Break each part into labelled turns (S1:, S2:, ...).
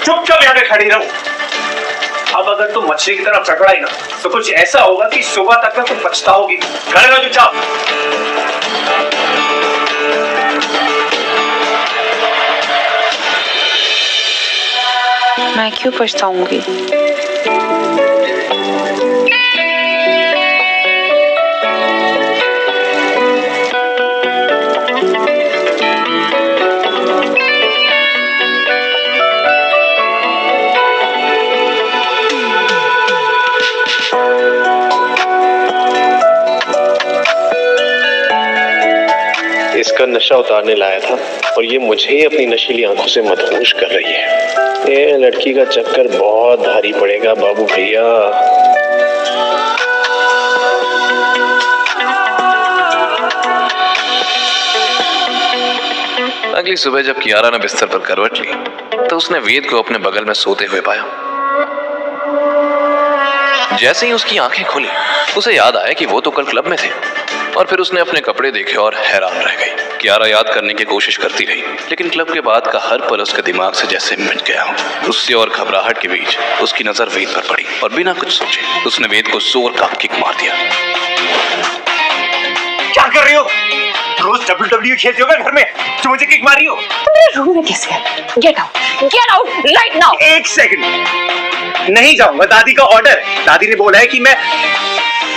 S1: चुपचाप यहाँ पे खड़ी रहो। अब अगर तुम मछली की तरह चकराई ना तो कुछ ऐसा होगा कि सुबह तक में तुम पछताओगी। खड़े रहो चुपचाप।
S2: मैं क्यों पछताऊंगी?
S3: इसका नशा उतारने लाया था और ये मुझे ही अपनी नशीली आंखों से मदहोश कर रही है। ये लड़की का चक्कर बहुत भारी पड़ेगा बाबू भैया।
S4: अगली सुबह जब कियारा ने बिस्तर पर करवट ली तो उसने वेद को अपने बगल में सोते हुए पाया। जैसे ही उसकी आंखें खुली उसे याद आया कि वो तो कल क्लब में थे और फिर उसने अपने कपड़े देखे और हैरान रह गई। कियारा याद करने की कोशिश करती रही लेकिन क्लब के बाद का हर पल उसके दिमाग से जैसे मिट गया हो। गुस्से और घबराहट के बीच उसकी नजर वेद पर पड़ी और बिना कुछ सोचे उसने वेद को जोर का किक मार दिया।
S1: क्या कर रही हो? रोज WWE खेलते हो क्या घर में? जो मुझे किक मारी हो?
S2: तुम मेरे रूम में कैसे आए? Get out right now.
S1: एक सेकंड, नहीं जाऊंगा। दादी का ऑर्डर। दादी ने बोला है कि मैं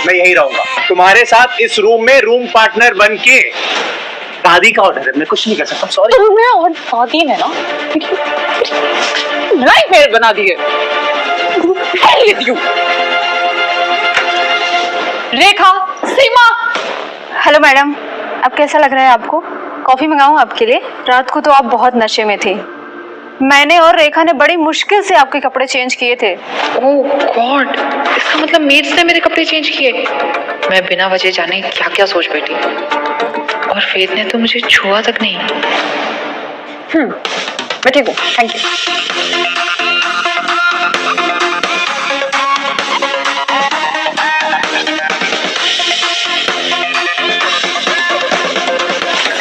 S1: यहीं रहूंगा तुम्हारे साथ इस रूम में रूम पार्टनर बन के। दादी का ऑर्डर है, मैं कुछ नहीं कर सकता। सॉरी।
S2: तुमने और दादी ने ना लाइफ फेल बना दी है। रेखा, सीमा।
S5: हेलो मैडम, अब कैसा लग रहा है आपको? कॉफी मंगाऊं आपके लिए? रात को तो आप बहुत नशे में थे। मैंने और रेखा ने बड़ी मुश्किल से आपके कपड़े चेंज किए थे।
S2: ओह गॉड, इसका मतलब मेड्स ने मेरे कपड़े चेंज किए। मैं बिना वजह जाने क्या क्या सोच बैठी और वेद ने तो मुझे छुआ तक नहीं। मैं ठीक हूँ, थैंक यू।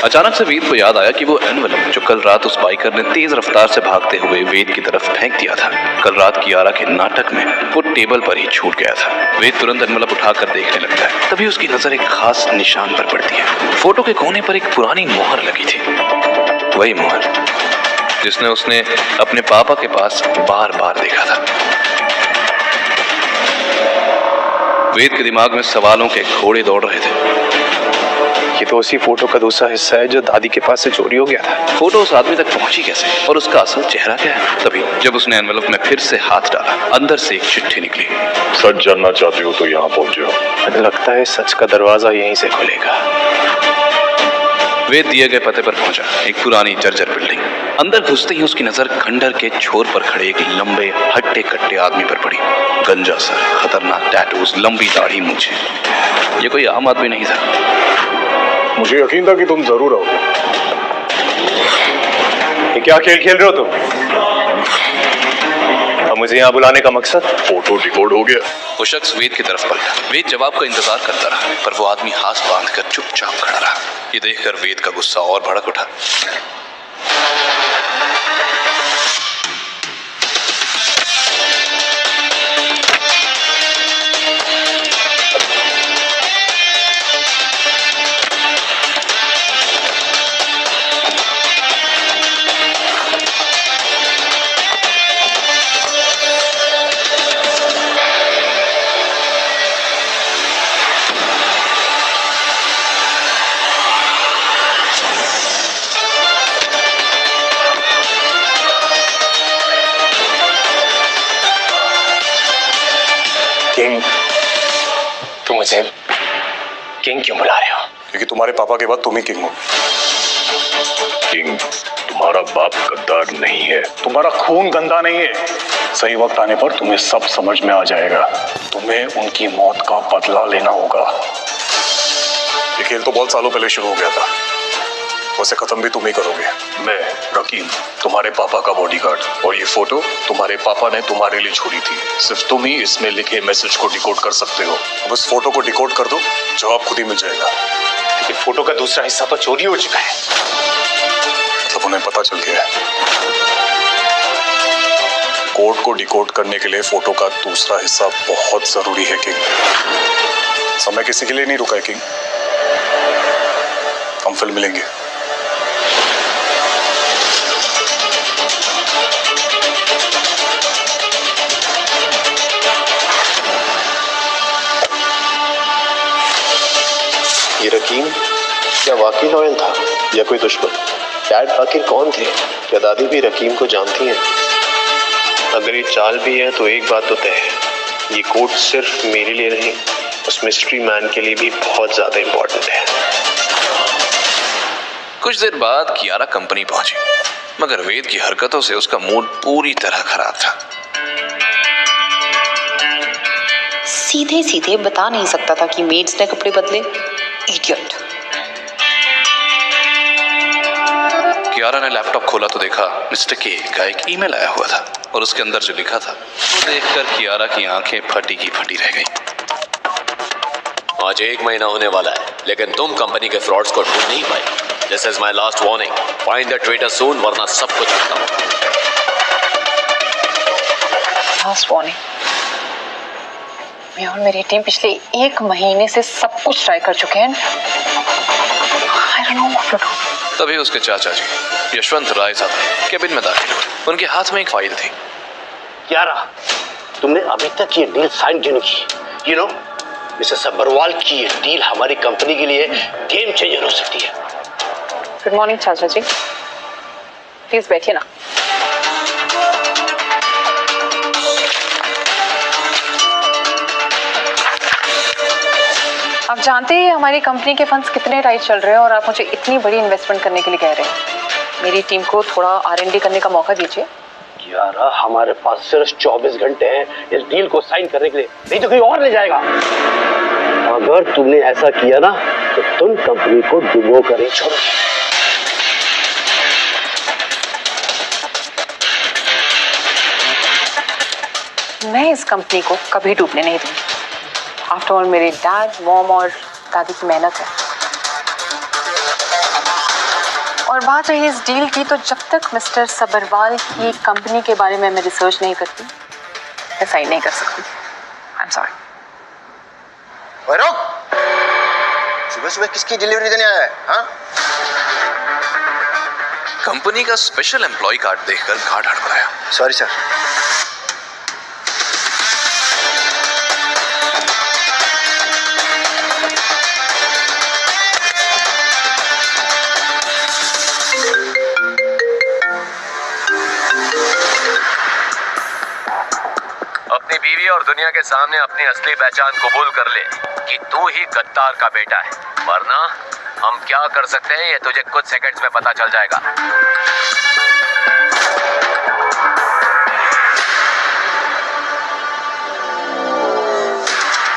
S4: अचानक से वेद को याद आया कि वो एनवेलप जो कल रात उस बाइकर ने तेज रफ्तार से भागते हुए वेद की तरफ फेंक दिया था, कल रात कियारा के नाटक में वो टेबल पर ही छूट गया था। वेद तुरंत एनवेलप उठाकर देखने लगता है। तभी उसकी नजर एक खास निशान पर पड़ती है। फोटो के कोने पर एक पुरानी मोहर लगी थी, वही मोहर जिसने उसने अपने पापा के पास बार बार देखा था। वेद के दिमाग में सवालों के घोड़े दौड़ रहे थे।
S3: ये तो उसी फोटो का दूसरा हिस्सा है जो दादी के पास से चोरी हो गया था।
S4: फोटो उस आदमी तक पहुंची कैसे और उसका असल चेहरा क्या है? तभी जब उसने एनवेलप में फिर से हाथ डाला, अंदर से एक चिट्ठी निकली।
S6: सच जानना चाहते हो तो यहाँ पहुंचो।
S3: मुझे लगता है सच का दरवाजा यहीं से खुलेगा।
S4: वेद दिए गए पते पर पहुंचा, एक पुरानी जर्जर बिल्डिंग। अंदर घुसते ही उसकी नजर खंडर के छोर पर खड़े एक लंबे हट्टे कट्टे आदमी पर पड़ी। गंजा सर, खतरनाक टैटूज, लंबी दाढ़ी, मूंछें। ये कोई आम आदमी नहीं था।
S6: मुझे यकीन था कि तुम जरूर आओगे।
S3: ये क्या खेल खेल रहे हो तुम? अब मुझे यहाँ बुलाने का मकसद?
S6: फोटो डिकोड हो गया।
S4: वो शख्स वेद की तरफ पलटा। वेद जवाब का इंतजार करता रहा पर वो आदमी हाथ बांधकर चुपचाप खड़ा रहा। ये देखकर वेद का गुस्सा और भड़क उठा।
S3: किंग, तुम मुझे किंग क्यों बुला रहे हो?
S6: क्योंकि तुम्हारे पापा के बाद तुम ही किंग हो। किंग, तुम्हारा बाप गद्दार नहीं है, तुम्हारा खून गंदा नहीं है। सही वक्त आने पर तुम्हें सब समझ में आ जाएगा। तुम्हें उनकी मौत का बदला लेना होगा। ये खेल तो बहुत सालों पहले शुरू हो गया था, उसे खत्म भी तुम ही करोगे। मैं रकीम, तुम्हारे पापा का बॉडीगार्ड, और ये फोटो तुम्हारे पापा ने तुम्हारे लिए छोड़ी थी। सिर्फ तुम ही इसमें लिखे मैसेज को डिकोड कर सकते हो। अब उस फोटो को डिकोड कर दो, जवाब खुद ही मिल जाएगा।
S3: लेकिन फोटो का दूसरा हिस्सा तो चोरी हो चुका है।
S6: मतलब उन्हें पता चल गया है। कोड को डिकोड करने के लिए फोटो का दूसरा हिस्सा बहुत जरूरी है किंग। समय किसी के लिए नहीं रुका है किंग। हम फिर मिलेंगे।
S3: ये रकीम क्या वाकई लॉयल था या कोई दुश्मन? डैड आखिर कौन थे? क्या दादी भी रकीम को जानती हैं? अगर ये चाल भी है तो एक बात तो तय है, ये कोड सिर्फ मेरे लिए नहीं, उस मिस्ट्री मैन के लिए भी बहुत ज्यादा इंपॉर्टेंट है।
S4: कुछ देर बाद कियारा कंपनी पहुंची, मगर वेद की हरकतों से उसका मूड पूरी तरह खराब था।
S2: सीधे सीधे बता नहीं सकता था कि मेड्स ने कपड़े बदले। इडियट।
S4: कियारा ने लैपटॉप खोला तो देखा मिस्टर के का एक ईमेल आया हुआ था और उसके अंदर जो लिखा था वो देखकर कियारा की आंखें फटी की फटी रह गईं।
S7: आज 1 महीना होने वाला है, लेकिन तुम कंपनी के फ्रॉड्स को ढूंढ नहीं पाए। This is my last warning, find the traitor soon, वरना सब कुछ खत्म।
S2: Last warning. मैं और मेरी टीम पिछले 1 महीने से सब कुछ ट्राई कर चुके हैं। I don't know what to do.
S4: तभी उसके चाचा जी यशवंत राय साहब केबिन में दाखिल हुए। उनके हाथ में एक फाइल थी।
S8: कियारा, तुमने अभी तक ये डील साइन क्यों नहीं की? यू नो, मिसेस सब्बरवाल की ये डील हमारी कंपनी के लिए गेम चेंजर हो सकती है।
S2: गुड मॉर्निंग चाचा जी, प्लीज बैठिए ना। आप जानते हैं हमारी कंपनी के फंड्स कितने टाइट चल रहे हैं और आप मुझे इतनी बड़ी इन्वेस्टमेंट करने के लिए कह रहे हैं। मेरी टीम को थोड़ा R&D करने का मौका दीजिए।
S8: कियारा, हमारे पास सिर्फ 24 घंटे हैं इस डील को साइन करने के लिए, नहीं तो कोई और ले जाएगा। अगर तुमने ऐसा किया ना तो तुम कंपनी को डुबो कर ही छोड़ोगे।
S2: मैं इस कंपनी को कभी डूबने नहीं दूंगी। आफ्टर ऑल मेरे डैड, मॉम और दादी की मेहनत है। और बात रही इस डील की, तो जब तक मिस्टर सब्बरवाल की कंपनी के बारे में मैं रिसर्च नहीं करती, मैं साइन नहीं कर सकती। I am sorry.
S8: सुबह सुबह किसकी डिलीवरी देने आया है? हाँ?
S4: कंपनी का स्पेशल एम्प्लॉय कार्ड देखकर गार्ड हड़बड़ाया।
S8: Sorry sir.
S7: अपनी बीवी और दुनिया के सामने अपनी असली पहचान कबूल कर ले कि तू ही गद्दार का बेटा है, वरना हम क्या कर सकते हैं ये तुझे कुछ सेकंड्स में पता चल जाएगा।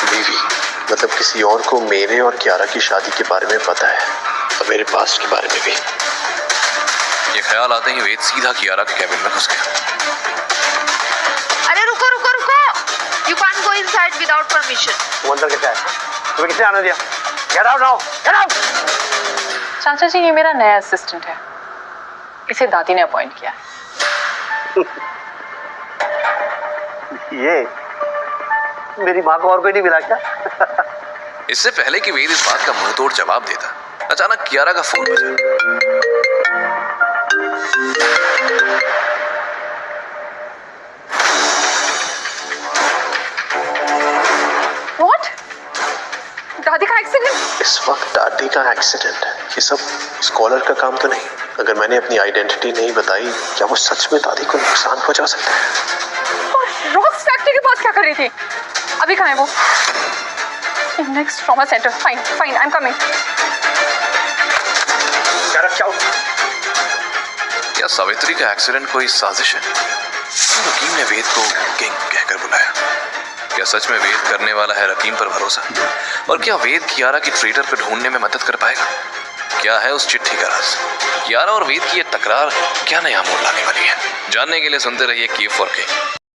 S3: बीवी मतलब किसी और को मेरे और कियारा की शादी के बारे में पता है और मेरे पास्ट के बारे में भी।
S4: ये ख्याल आते ही वेद सीधा कियारा के केबिन में घुस गया।
S9: अरे रुको रुको रुको, you can't go inside without permission.
S8: वो अंदर कैसे आया? तुम्हें किसने आने दिया? Get out now, get out.
S2: चाचा जी, ये मेरा नया असिस्टेंट है, इसे दादी ने अपॉइंट किया है।
S8: ये मेरी माँ को और कोई नहीं मिला क्या?
S4: इससे पहले कि वेद इस बात का मुंह तोड़ जवाब देता, अचानक कियारा का फोन बजा।
S2: What? दादी का एक्सीडेंट?
S3: इस वक्त दादी का एक्सीडेंट? ये सब स्कॉलर का काम तो नहीं? अगर मैंने अपनी आइडेंटिटी नहीं बताई, क्या वो सच में दादी को नुकसान पहुंचा सकता है?
S2: और रॉक्स फैक्ट्री के पास क्या कर रही थी? अभी कहाँ है वो? Next trauma centre. Fine fine, I am coming.
S4: क्या सावित्री का एक्सीडेंट कोई साजिश है? रकीम ने वेद को किंग कहकर बुलाया। क्या सच में वेद करने वाला है रकीम पर भरोसा? और क्या वेद कियारा की ट्रेडर को ढूंढने में मदद कर पाएगा? क्या है उस चिट्ठी का राज? कियारा और वेद की ये तकरार क्या नया मोड़ लाने वाली है? जानने के लिए सुनते रहिए K4K।